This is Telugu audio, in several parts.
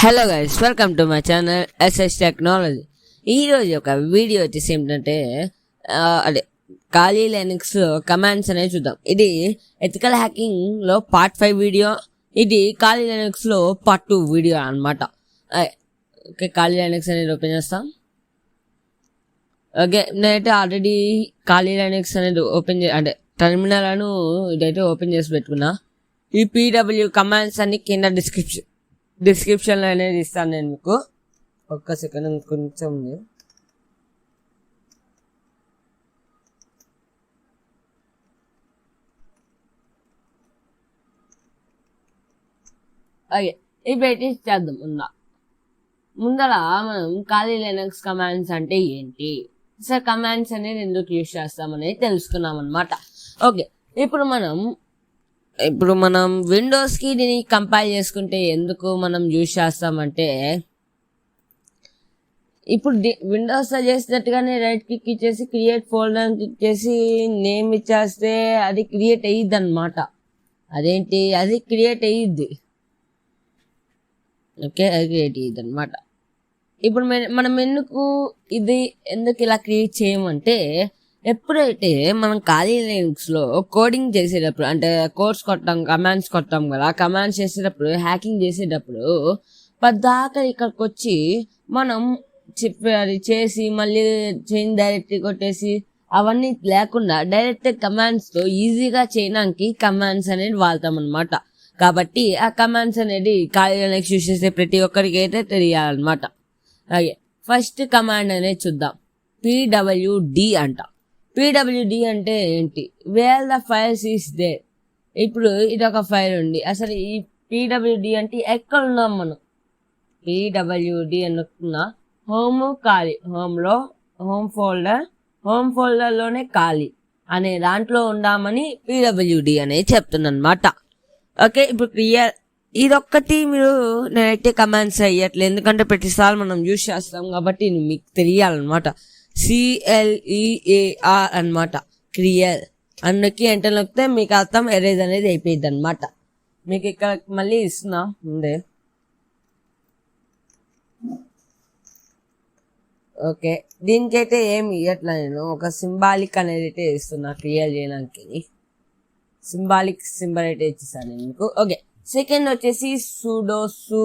Hello guys, welcome to my channel SS technology. ఈరోజు ఒక వీడియో వచ్చేసి ఏంటంటే అదే ఖాళీ లైనక్స్ కమాండ్స్ అనేది చూద్దాం. ఇది ఎథికల్ హ్యాకింగ్లో పార్ట్ 5 వీడియో, ఇది ఖాళీ లైనక్స్లో పార్ట్ 2 వీడియో అనమాట. ఓకే, ఖాళీ లైనక్స్ అనేది ఓపెన్ చేస్తాం. ఓకే, నేనైతే ఆల్రెడీ ఖాళీ లైనక్స్ అనేది అంటే టెర్మినల్ అను ఇదైతే ఓపెన్ చేసి పెట్టుకున్నా. ఈ PW కమాండ్స్ అన్ని కింద డిస్క్రిప్షన్లో అనేది ఇస్తాను నేను మీకు. ఒక్క సెకండ్ కొంచెం ఓకే, ఇప్పుడైతే చేద్దాం. ముందర మనం ఖాళీ లైనక్స్ కమాండ్స్ అంటే ఏంటి, సార్ కమాండ్స్ అనేది ఎందుకు యూజ్ చేస్తామనేది తెలుసుకున్నాం అనమాట. ఓకే, ఇప్పుడు మనం విండోస్కి దీన్ని కంపైల్ చేసుకుంటే ఎందుకు మనం యూజ్ చేస్తామంటే, ఇప్పుడు విండోస్లో చేసినట్టుగానే రైట్ క్లిక్ ఇచ్చేసి క్రియేట్ ఫోల్డర్ క్లిక్ చేసి నేమ్ ఇచ్చేస్తే అది క్రియేట్ అయ్యిద్ది అనమాట. అదేంటి, అది క్రియేట్ అయ్యిద్ది. ఓకే, అది క్రియేట్ అయ్యిద్ది అనమాట. ఇప్పుడు మనం ఎందుకు ఇలా క్రియేట్ చేయమంటే, ఎప్పుడైతే మనం ఖాళీ లైనక్స్లో కోడింగ్ చేసేటప్పుడు, అంటే కోడ్స్ కొట్టాం, కమాండ్స్ కొట్టాం కదా, కమాండ్స్ చేసేటప్పుడు హ్యాకింగ్ చేసేటప్పుడు పద్దాక ఇక్కడికి వచ్చి మనం అది చేసి మళ్ళీ చేంజ్ డైరెక్ట్ కొట్టేసి అవన్నీ లేకుండా డైరెక్ట్ కమాండ్స్తో ఈజీగా చేయడానికి కమాండ్స్ అనేది వాడతాం అనమాట. కాబట్టి ఆ కమాండ్స్ అనేది ఖాళీ లైనక్స్ యూజ్ చేసే ప్రతి ఒక్కరికి అయితే తెలియాలన్నమాట. అలాగే ఫస్ట్ కమాండ్ అనేది చూద్దాం. PWD అంట. PWD అంటే ఏంటి, where the files is there. ఇప్పుడు ఇది ఒక ఫైల్ ఉంది, అసలు ఈ PWD అంటే ఎక్కడ ఉన్నాం మనం. PWD అనుకున్నా హోమ్ ఖాళీ, హోమ్ ఫోల్డర్లోనే ఖాళీ అనే దాంట్లో ఉందామని PWD అనేది చెప్తుందన్నమాట. ఓకే, ఇప్పుడు క్లియర్. ఇదొక్కటి నేనైతే కమాండ్స్ అయ్యట్లేదు, ఎందుకంటే ప్రతిసారి మనం యూజ్ చేస్తాం కాబట్టి మీకు తెలియాలన్నమాట. CLEAR అనమాట, క్లియర్ అన్నకి ఎంటర్ నొక్కితే మీకు అర్థం ఎరేజ్ అనేది అయిపోయింది అనమాట. మీకు ఇక్కడ మళ్ళీ ఇస్తున్నా ముందే. ఓకే, దీనికైతే ఏమి ఇవ్వట్లా, నేను ఒక సింబాలిక్ అనేది అయితే ఇస్తున్నా క్లియర్ చేయడానికి. సింబాలిక్ సింబల్ అయితే ఇచ్చేసాను నేను మీకు. ఓకే, సెకండ్ వచ్చేసి సుడోసు.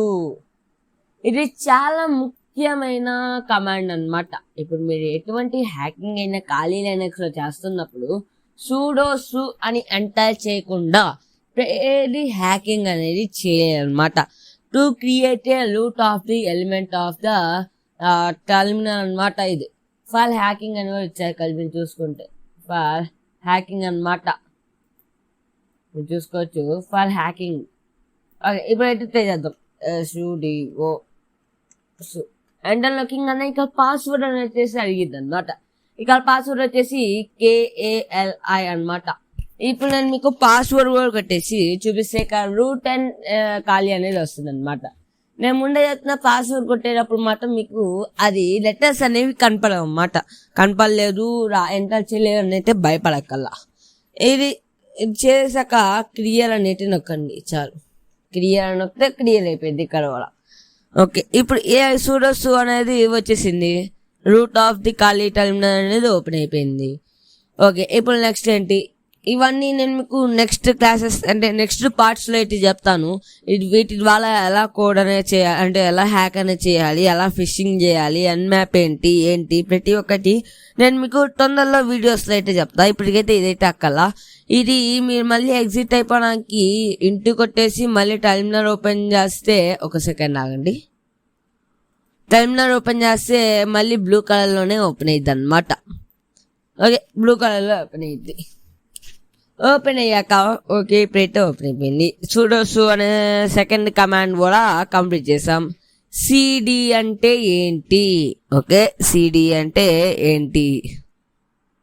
ఇది చాలా ముఖ్యమైన కమాండ్ అనమాట. ఇప్పుడు మీరు ఎటువంటి హ్యాకింగ్ అయినా ఖాళీ లైనక్స్లో చేస్తున్నప్పుడు సుడోసు అని ఎంటర్ చేయకుండా ఏది హ్యాకింగ్ అనేది చేయాలన్నమాట. To create a root of the element of the terminal అనమాట. ఇది ఫర్ హ్యాకింగ్ అని కూడా ఇచ్చారు కలిపి చూసుకుంటే, ఫర్ హ్యాకింగ్ అనమాట. మీరు చూసుకోవచ్చు, ఫర్ హ్యాకింగ్. ఓకే, ఇప్పుడైతే చేద్దాం. SUDO ఎంటర్ నొక్కింగ్ అనే ఇక్కడ పాస్వర్డ్ అని వచ్చేసి అడిగిద్ది అనమాట. ఇక్కడ పాస్వర్డ్ వచ్చేసి KALI అనమాట. ఇప్పుడు నేను మీకు పాస్వర్డ్ కూడా కట్టేసి చూపిస్తే ఇక్కడ రూట్ అండ్ ఖాళీ అనేది వస్తుంది అనమాట. నేను ముందే చెప్తున్న పాస్వర్డ్ కొట్టేటప్పుడు మాత్రం మీకు అది లెటర్స్ అనేవి కనపడవు అన్నమాట. కనపడలేదు, ఎంటర్ చేయలేదు అని అయితే భయపడకల్లా. ఇది చేసాక క్లియర్ అనేది నొక్కండి చాలు. క్లియర్ అని నొక్కితే క్లియర్ అయిపోయింది ఇక్కడ కూడా. ఓకే, ఇప్పుడు సుడోసు అనేది వచ్చేసింది, రూట్ ఆఫ్ ది ఖాళీ టర్మినల్ అనేది ఓపెన్ అయిపోయింది. ఓకే, ఇప్పుడు నెక్స్ట్ ఏంటి, ఇవన్నీ నేను మీకు నెక్స్ట్ క్లాసెస్ అంటే నెక్స్ట్ పార్ట్స్లో అయితే చెప్తాను. వీటి ద్వారా ఎలా కోడ్ అనేది చేయాలి, అంటే ఎలా హ్యాక్ అనేది చేయాలి, ఎలా ఫిషింగ్ చేయాలి, అన్మ్యాప్ ఏంటి ప్రతి ఒక్కటి నేను మీకు తొందరలో వీడియోస్లో అయితే చెప్తా. ఇప్పటికైతే ఇదైతే అక్కలా. ఇది మీరు మళ్ళీ ఎగ్జిట్ అయిపోవడానికి ఇంటికి కొట్టేసి మళ్ళీ టర్మినల్ ఓపెన్ చేస్తే, ఒక సెకండ్ ఆగండి, టర్మినల్ ఓపెన్ చేస్తే మళ్ళీ బ్లూ కలర్లోనే ఓపెన్ అయ్యిద్ది అనమాట. ఓకే, బ్లూ కలర్లో ఓపెన్ అయ్యిద్ది. ఓపెన్ అయ్యాక ఓకే, ఇప్పుడైతే ఓపెన్ అయిపోయింది. సుడోసు అనే సెకండ్ కమాండ్ కూడా కంప్లీట్ చేసాం. CD అంటే ఏంటి, ఓకే, CD అంటే ఏంటి,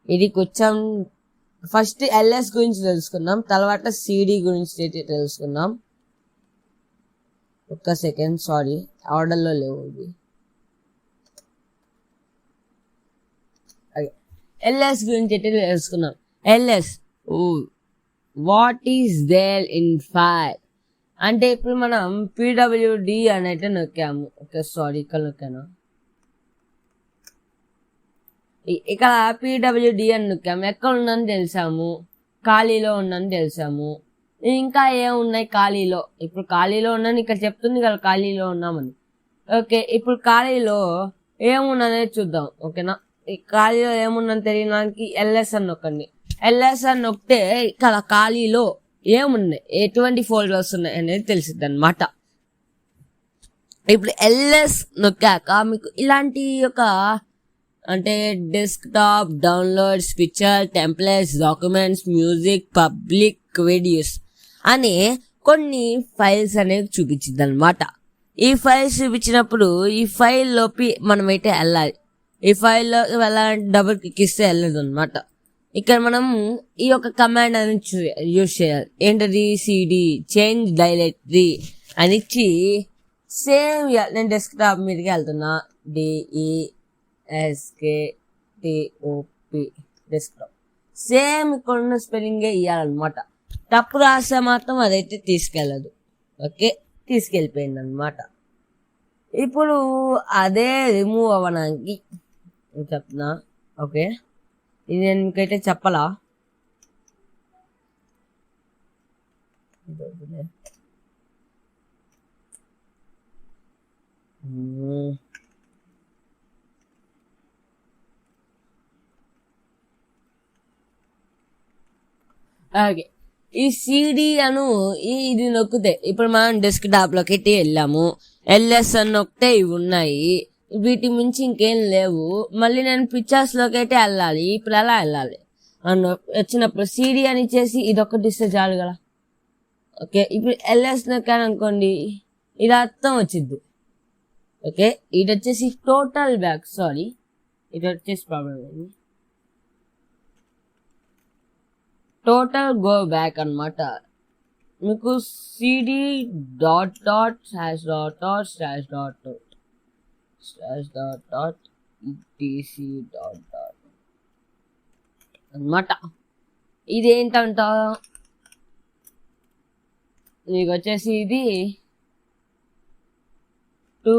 ఇది కొంచెం ఫస్ట్ LS గురించి తెలుసుకుందాం, తర్వాత CD గురించి అయితే తెలుసుకుందాం. ఒక్క సెకండ్, సారీ ఆర్డర్లో లేవు ఇవి. LS గురించి అయితే తెలుసుకుందాం. LS, what is there in file అంటే ఇప్పుడు మనం పీడబ్ల్యూడి అని అయితే నొక్కాము. ఓకే సారీ, ఇక్కడ నొక్కాను. ఇక్కడ పీడబ్ల్యూడి అని నొక్కాము. ఎక్కడ ఉందని తెలిసాము, ఖాళీలో ఉందని తెలిసాము. ఇంకా ఏమున్నాయి ఖాళీలో? ఇప్పుడు ఖాళీలో ఉన్నాను ఇక్కడ చెప్తుంది కదా, ఖాళీలో ఉన్నామని. ఓకే, ఇప్పుడు ఖాళీలో ఏమున్నది చూద్దాం. ఓకేనా, ఈ ఖాళీలో ఏముందని తెలియడానికి ఎల్ఎస్ అని నొక్కండి. ఎల్ఎస్ అని నొక్కితే ఇక్కడ ఖాళీలో ఏమున్నాయి, ఎటువంటి ఫోల్డర్స్ ఉన్నాయి అనేది తెలిసిద్ది అనమాట. ఇప్పుడు ఎల్ఎస్ నొక్కాక మీకు ఇలాంటి ఒక అంటే desktop, downloads, picture, templates, documents, music, public videos అనే కొన్ని ఫైల్స్ అనేవి చూపించింది అనమాట. ఈ ఫైల్స్ చూపించినప్పుడు ఈ ఫైల్లోకి మనమైతే వెళ్ళాలి. ఈ ఫైల్లో వెళ్ళాలంటే డబుల్ క్లిక్ ఇస్తే వెళ్ళదు అనమాట. ఇక్కడ మనం ఈ యొక్క కమాండ్ అనేది యూజ్ చేయాలి. ఏంటది? సిడి చేంజ్ డైరెక్టరీ అని ఇచ్చి సేమ్ నేను డెస్క్టాప్ మీదకి వెళ్తున్నా. DESKTOP desktop. సేమ్ ఇక్కడ ఉన్న స్పెల్లింగే ఇవ్వాలన్నమాట. తప్పు రాస్తే మాత్రం అదైతే తీసుకెళ్ళదు. ఓకే, తీసుకెళ్ళిపోయింది అనమాట. ఇప్పుడు అదే రిమూవ్ అవ్వడానికి చెప్తున్నా. ఓకే, ఇది నేను మీకైతే చెప్పలా. ఓకే, ఈ సిడి అను ఇది నొక్కితే ఇప్పుడు మనం డెస్క్టాప్ లోకి వెళ్ళాము. ఎల్ఎస్ అని నొక్కితే ఇవి ఉన్నాయి. వీటి మించి ఇంకేం లేవు. మళ్ళీ నేను పిక్చర్స్ లోకి అయితే వెళ్ళాలి. ఇప్పుడు ఎలా వెళ్ళాలి అని వచ్చినప్పుడు సిడి అని చేసి ఇదొక్కటి ఇస్తే చాలు కదా. ఓకే, ఇప్పుడు ఎల్ఎస్ నొక్కాను అనుకోండి, ఇది అర్థం వచ్చింది. ఓకే, ఇది వచ్చేసి టోటల్ బ్యాక్. సారీ, ఇది వచ్చేసి ప్రాబ్లం అయింది. టోటల్ గో బ్యాక్ అనమాట. మీకు CD dot dot slash dot dot slash dot dot slash dot dot ETC dot dot అనమాట. ఇదేంటంట, మీకు వచ్చేసి ఇది టు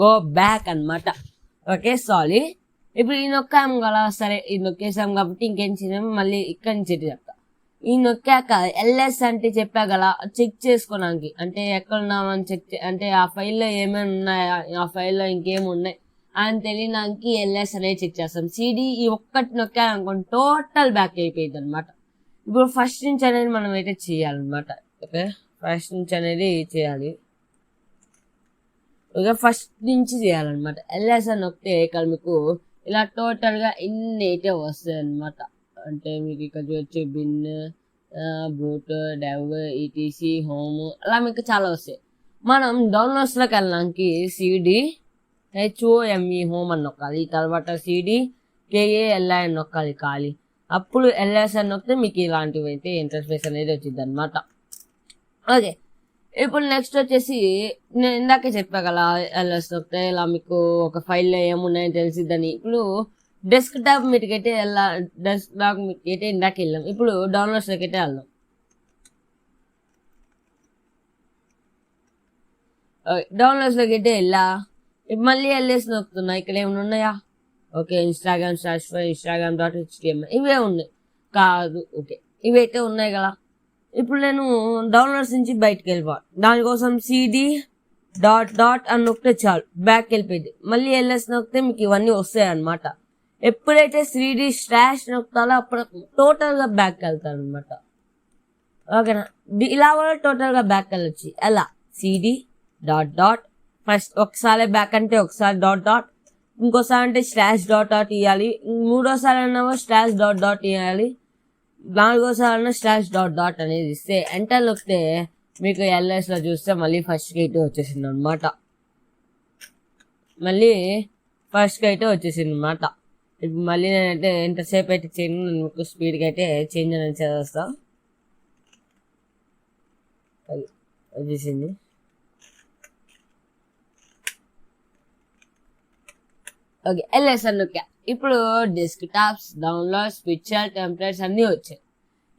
గో బ్యాక్ అనమాట. ఓకే సారీ, ఇప్పుడు ఈ నొక్కాము కదా, సరే ఈ నొక్కేసాం కాబట్టి ఇంకేం చేసాము, మళ్ళీ ఇక్కడి నుంచి చెప్తా. ఈ నొక్కాక ఎల్ఎస్ అంటే చెప్పా కదా, చెక్ చేసుకోవడానికి. అంటే ఎక్కడ ఉన్నామని అంటే ఆ ఫైల్లో ఏమేమి ఉన్నాయా, ఆ ఫైల్లో ఇంకేమి ఉన్నాయి అని తెలియడానికి ఎల్ఎస్ అనేది చెక్ చేస్తాం. సిడి ఈ ఒక్కటి నొక్కాలనుకోండి టోటల్ బ్యాక్ అయిపోయింది అనమాట. ఇప్పుడు ఫస్ట్ నుంచి అనేది మనం అయితే చేయాలన్నమాట. ఓకే, ఫస్ట్ నుంచి అనేది చేయాలి. ఓకే, ఫస్ట్ నుంచి చేయాలన్నమాట. ఎల్ఎస్ అని నొక్కితే ఇక్కడ మీకు ఇలా టోటల్ గా ఇన్ని అయితే వస్తాయి అనమాట. అంటే మీకు ఇక్కడ వచ్చే bin, boot, dev, ETC, home అలా మీకు చాలా వస్తాయి. మనం డౌన్లోడ్స్ లోకి వెళ్ళడానికి సిడి HOME హోమ్ అని నొక్కాలి. తర్వాత సిడి KALI అని నొక్కాలి ఖాళీ. అప్పుడు ఎల్ఎస్ అని నొక్కితే మీకు ఇలాంటివి అయితే ఇంటర్ఫేస్ అనేది వచ్చింది అనమాట. ఓకే, ఇప్పుడు నెక్స్ట్ వచ్చేసి నేను ఇందాకే చెప్పా కదా, ఎల్ఎస్ నొక్కితే ఇలా మీకు ఒక ఫైల్లో ఏమున్నాయని తెలిసిద్దని. ఇప్పుడు డెస్క్టాప్ మీదకైతే డెస్క్టాప్ మీదకైతే ఇందాక వెళ్ళాం. ఇప్పుడు డౌన్లోడ్స్ లోకి అయితే వెళ్దాం. డౌన్లోడ్స్ లోకి అయితే వెళ్ళా, మళ్ళీ ఎల్ఎస్ నొక్కుతున్నా. ఇక్కడ ఏమైనా ఉన్నాయా? ఓకే, ఇన్స్టాగ్రామ్ /5 instagram.html ఇవే ఉన్నాయి కాదు. ఓకే, ఇవైతే ఉన్నాయి కదా. ఇప్పుడు నేను డౌన్లోడ్స్ నుంచి బయటకు వెళ్ళిపోవాలి. దానికోసం సిడి డాట్ డాట్ అని నొక్కితే చాలు, బ్యాక్ వెళ్ళిపోయింది. మళ్ళీ ఎల్ఎస్ నొక్కితే మీకు ఇవన్నీ వస్తాయి అనమాట. ఎప్పుడైతే సిడి స్లాష్ నొక్కుతాలో అప్పుడు టోటల్ గా బ్యాక్ వెళ్తాను అనమాట. ఓకేనా, ఇలా కూడా టోటల్ గా బ్యాక్ వెళ్ళొచ్చు. ఎలా? సిడి డాట్ డాట్ ఫస్ట్ ఒకసారి బ్యాక్ అంటే ఒకసారి డాట్ డాట్, ఇంకోసారి అంటే స్లాష్ డాట్ డాట్ ఇవ్వాలి, మూడోసారి అన్నా స్లాష్ డాట్ డాట్ ఇవ్వాలి, నాలుగోసారి అన్నా స్లాష్ డాట్ డాట్ అనేది ఇస్తే ఎంటర్ నొక్కితే మీకు ఎల్ఎస్ లో చూస్తే మళ్ళీ ఫస్ట్ గైట్ వచ్చేసింది అనమాట. మళ్ళీ ఫస్ట్ గైట్ వచ్చేసింది అనమాట. ఇప్పుడు మళ్ళీ నేనైతే ఎంతసేపు అయితే చేయను, నేను మీకు స్పీడ్గా అయితే చేంజ్ అనేది చేస్తా. వచ్చేసింది. ఓకే, ఎల్ఎస్ అని నొక్కా. ఇప్పుడు desk tops, downloads, picture, templates అన్నీ వచ్చాయి.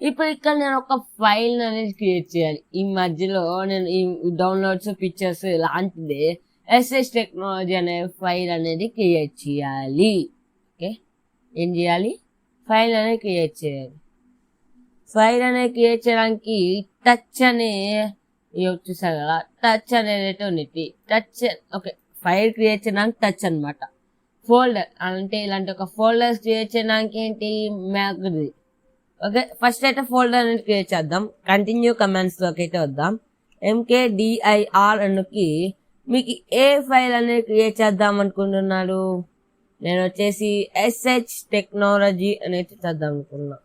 ఇప్పుడు ఇక్కడ నేను ఒక ఫైల్ అనేది క్రియేట్ చేయాలి. ఈ మధ్యలో నేను ఈ డౌన్లోడ్స్ పిక్చర్స్ లాంటిది ఎస్ఎస్ టెక్నాలజీ అనే ఫైల్ అనేది క్రియేట్ చేయాలి. ఓకే, ఏం చేయాలి? ఫైల్ అనేది క్రియేట్ చేయాలి. ఫైల్ అనేది క్రియేట్ చేయడానికి టచ్ అనే చూసారు కదా, టచ్ అనేది అయితే ఉంది. టచ్ ఓకే, ఫైల్ క్రియేట్ చేయడానికి టచ్ అనమాట. ఫోల్డర్ అంటే ఇలాంటి ఒక ఫోల్డర్స్ క్రియేట్ చేయడానికి ఏంటి మ్యాక్ది. ఓకే, ఫస్ట్ అయితే ఫోల్డర్ అనేది క్రియేట్ చేద్దాం. కంటిన్యూ కమాండ్స్లోకి అయితే వద్దాం. MKDIR అనుకి మీకు ఏ ఫైల్ అనేది క్రియేట్ చేద్దాం అనుకుంటున్నారు? నేను వచ్చేసి SH టెక్నాలజీ అనేది చేద్దాం అనుకున్నా.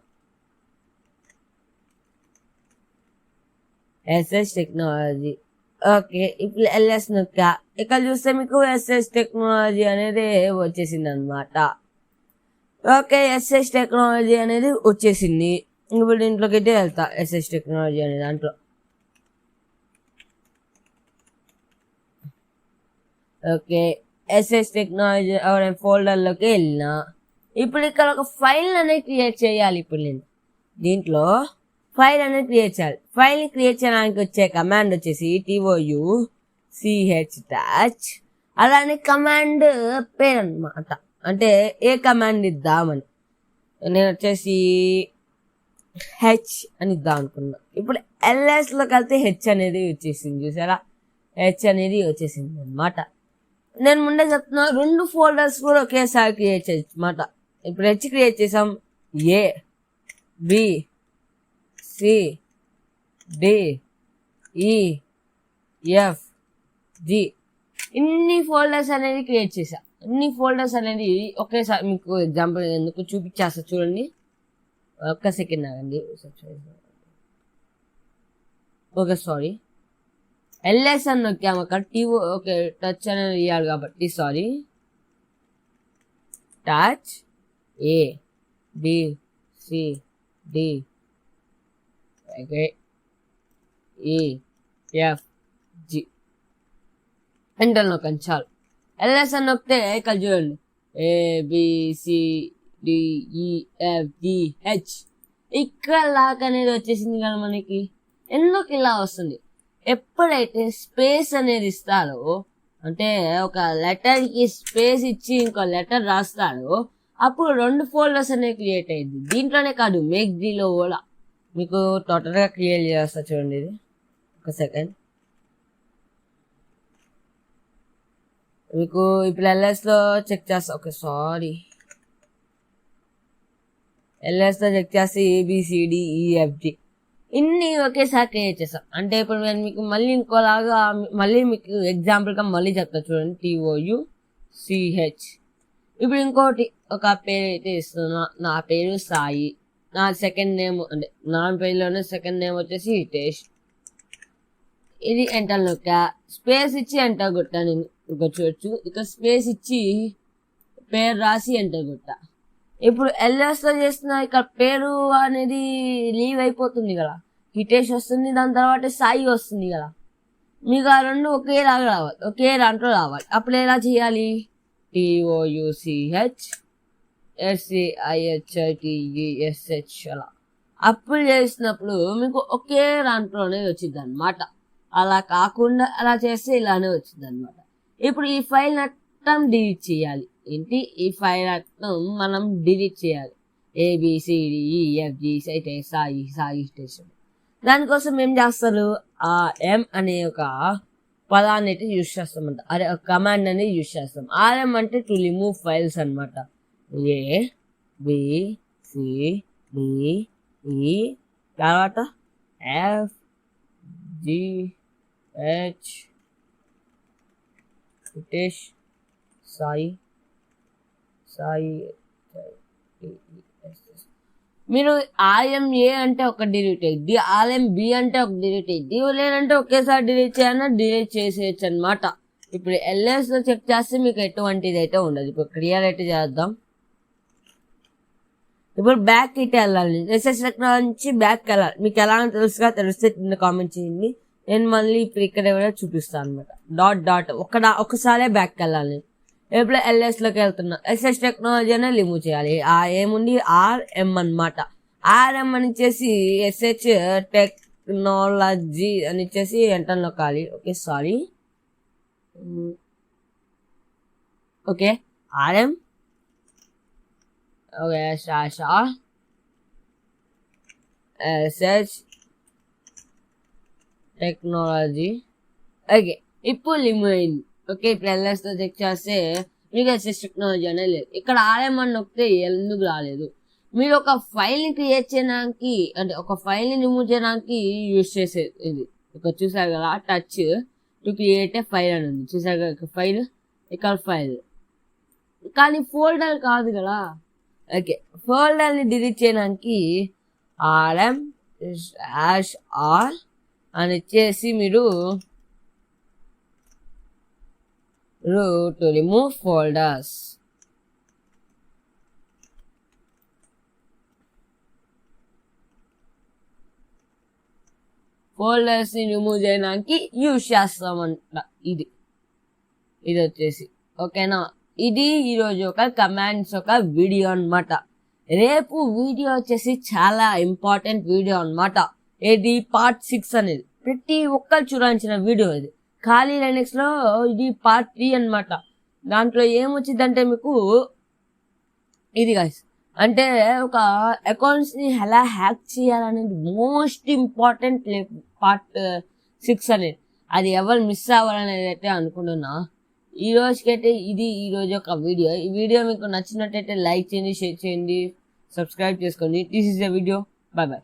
SH technology. ఓకే, ఇప్పుడు LS నొక్కా. ఇక్కడ చూస్తే మీకు SH టెక్నాలజీ అనేది వచ్చేసింది అనమాట. ఓకే, SH టెక్నాలజీ అనేది వచ్చేసింది. ఇప్పుడు దీంట్లోకి అయితే వెళ్తా. SH టెక్నాలజీ అనే దాంట్లో ఓకే, SH టెక్నాలజీ ఫోల్డర్లోకి వెళ్ళినా. ఇప్పుడు ఇక్కడ ఒక ఫైల్ అనేది క్రియేట్ చేయాలి. ఇప్పుడు నేను దీంట్లో ఫైల్ అనేది క్రియేట్ చేయాలి. ఫైల్ క్రియేట్ చేయడానికి వచ్చే కమాండ్ వచ్చేసి TOUCH. అలానే కమాండ్ పేరు అనమాట. అంటే ఏ కమాండ్ ఇద్దామని నేను వచ్చేసి హెచ్ అని ఇద్దాం అనుకున్నా. ఇప్పుడు LSలోకి వెళ్తే హెచ్ అనేది వచ్చేసింది. చూసారా, హెచ్ అనేది వచ్చేసింది అనమాట. నేను ముందే చెప్తున్నా, 2 ఫోల్డర్స్ కూడా ఒకేసారి క్రియేట్ చేయొచ్చు అనమాట. ఇప్పుడు హెచ్ క్రియేట్ చేసాం. A B C D E F G ఇన్ని ఫోల్డర్స్ అనేది క్రియేట్ చేసా. ఇన్ని ఫోల్డర్స్ అనేది ఒకేసారి మీకు ఎగ్జాంపుల్ ఎందుకు చూపించేస్తా చూడండి. ఒక్క సెకండ్ ఆగండి. ఓకే, సారీ, LS అని నొక్కాము అక్కడ. ఓకే, టచ్ అనేది ఇవ్వాలి కాబట్టి sorry. Touch A B C D okay E F G enter నొక్కండి చాలు. LS అని నొక్కితే ఇక్కడ చూడండి ABCDEFGH ఇక్కడ లాక్ అనేది వచ్చేసింది కదా మనకి. ఎందుకు ఇలా వస్తుంది? ఎప్పుడైతే స్పేస్ అనేది ఇస్తారో, అంటే ఒక లెటర్కి స్పేస్ ఇచ్చి ఇంకో లెటర్ రాస్తాడో అప్పుడు 2 ఫోల్డర్స్ అనేవి క్రియేట్ అయ్యింది. దీంట్లోనే కాదు, మేక్డీలో కూడా మీకు టోటల్గా క్రియేట్ చేస్తా చూడండి. ఇది ఒక సెకండ్. మీకు ఇప్పుడు LSలో చెక్ చేస్తా. ఓకే, సారీ, LSలో చెక్ చేస్తే ABCDEFG ఇన్ని ఒకేసారి క్రియేట్ చేస్తాం. అంటే ఇప్పుడు నేను మీకు మళ్ళీ ఇంకోలాగా మళ్ళీ మీకు ఎగ్జాంపుల్గా మళ్ళీ చెప్తా చూడండి. TOUCH. ఇప్పుడు ఇంకోటి ఒక పేరు అయితే ఇస్తున్నా. నా పేరు సాయి. నా సెకండ్ నేమ్ అంటే నా పేరులోనే సెకండ్ నేమ్ వచ్చేసి హితేష్. ఇది ఎంటర్ నొక్కా. స్పేస్ ఇచ్చి ఎంటర్ కొట్టా. నేను ఇక్కడ చూడొచ్చు, ఇక్కడ స్పేస్ ఇచ్చి పేరు రాసి ఎంటర్ కొట్టా. ఇప్పుడు LSలో చేస్తున్న ఇక్కడ పేరు అనేది లీవ్ అయిపోతుంది కదా, హితేష్ వస్తుంది, దాని తర్వాత సాయి వస్తుంది కదా. మీకు ఆ 2 ఒకేలాగా రావాలి, ఒకే దాంట్లో రావాలి. అప్పుడు ఎలా చేయాలి? TOUCH SCIHITESH అలా అప్పుడు చేసినప్పుడు మీకు ఒకే దాంట్లోనే వచ్చింది అనమాట. అలా కాకుండా అలా చేస్తే ఇలానే వచ్చింది అనమాట. ఇప్పుడు ఈ ఫైల్ మొత్తం డిలీట్ చేయాలి. ఏంటి? ఈ ఫైల్ మొత్తం మనం డిలీట్ చేయాలి. ABCDEFG Sai station. దానికోసం ఏం చేస్తారు? ఆ M అనే ఒక పదాన్ని అయితే యూజ్ చేస్తామంట. అదే ఒక కమాండ్ అనేది యూజ్ చేస్తాం. RM అంటే టు రిమూవ్ ఫైల్స్ అనమాట. ABCDE తర్వాత FGH హితేష్ సాయి మీరు RMA అంటే ఒక డిలీట్ అయ్యింది, RMB అంటే ఒక డిలీట్ అయ్యింది. లేదంటే ఒకేసారి డిలీట్ చేయాలన్నా డిలీట్ చేసేయచ్చు అనమాట. ఇప్పుడు LSలో చెక్ చేస్తే మీకు ఎటువంటిది అయితే ఉండదు. ఇప్పుడు క్లియర్ అయితే చేద్దాం. ఇప్పుడు బ్యాక్ అయితే వెళ్ళాలి. SS టెక్నాలజీ నుంచి బ్యాక్ వెళ్ళాలి. మీకు ఎలా తెలిస్తే కింద కామెంట్ చేయండి. నేను మళ్ళీ ఇప్పుడు ఇక్కడ ఎవరైనా చూపిస్తాను అనమాట. డాట్ ఒకసారే బ్యాక్ వెళ్ళాలి. ఎప్పుడు LSలోకి వెళ్తున్నా. SS టెక్నాలజీ అనే రిమూవ్ చేయాలి. ఆ ఏముంది RM అనమాట. ఆర్ఎం అని ఇచ్చేసి ఎస్హెచ్ టెక్నాలజీ అని ఇచ్చేసి ఎంటర్ నొక్కాలి. Okay sorry, okay RM okay SH technology. Okay ఇప్పుడు లిమిట్. ఓకే ఇప్పుడు ఎల్ఎస్తో చెక్ చేస్తే మీకు ఎస్ఎస్ టెక్నాలజీ అనేది లేదు. ఇక్కడ ఆర్ఎం అని నొక్కితే ఎందుకు రాలేదు? మీరు ఒక ఫైల్ని క్రియేట్ చేయడానికి అంటే ఒక ఫైల్ని రిమూవ్ చేయడానికి యూజ్ చేసేది ఇది. ఇక్కడ చూసారు కదా touch to create a file అని ఉంది. చూసారు కదా ఫైల్, ఇక్కడ ఫైల్ కానీ ఫోల్డర్ కాదు కదా. ఓకే ఫోల్డర్ని డిలీట్ చేయడానికి ఆర్ఎం -r అని ఇచ్చేసి మీరు to remove folders. ఫోల్డర్స్ ని రిమూవ్ చేయడానికి యూజ్ చేస్తామంట. ఇది వచ్చేసి ఓకేనా. ఇది ఈరోజు ఒక కమాండ్స్ ఒక వీడియో అన్నమాట. రేపు వీడియో వచ్చేసి చాలా ఇంపార్టెంట్ వీడియో అన్నమాట. ఇది పార్ట్ 6 అనేది ప్రతి ఒక్కరు చూడాల్సిన వీడియో ఇది. ఖాళీ లైనక్స్ లో ఇది పార్ట్ 3 అన్నమాట. దాంట్లో ఏమొచ్చిందంటే మీకు ఇది గైస్ అంటే ఒక అకౌంట్స్ ని ఎలా హ్యాక్ చేయాలనేది మోస్ట్ ఇంపార్టెంట్ పార్ట్ 6 అనేది. అది ఎవరు మిస్ అవ్వాలనేది అయితే అనుకుంటున్నా. ఈ రోజుకైతే ఇది ఈ రోజు ఒక వీడియో. ఈ వీడియో మీకు నచ్చినట్టయితే లైక్ చేయండి, షేర్ చేయండి, సబ్స్క్రైబ్ చేసుకోండి. This is the video. By by.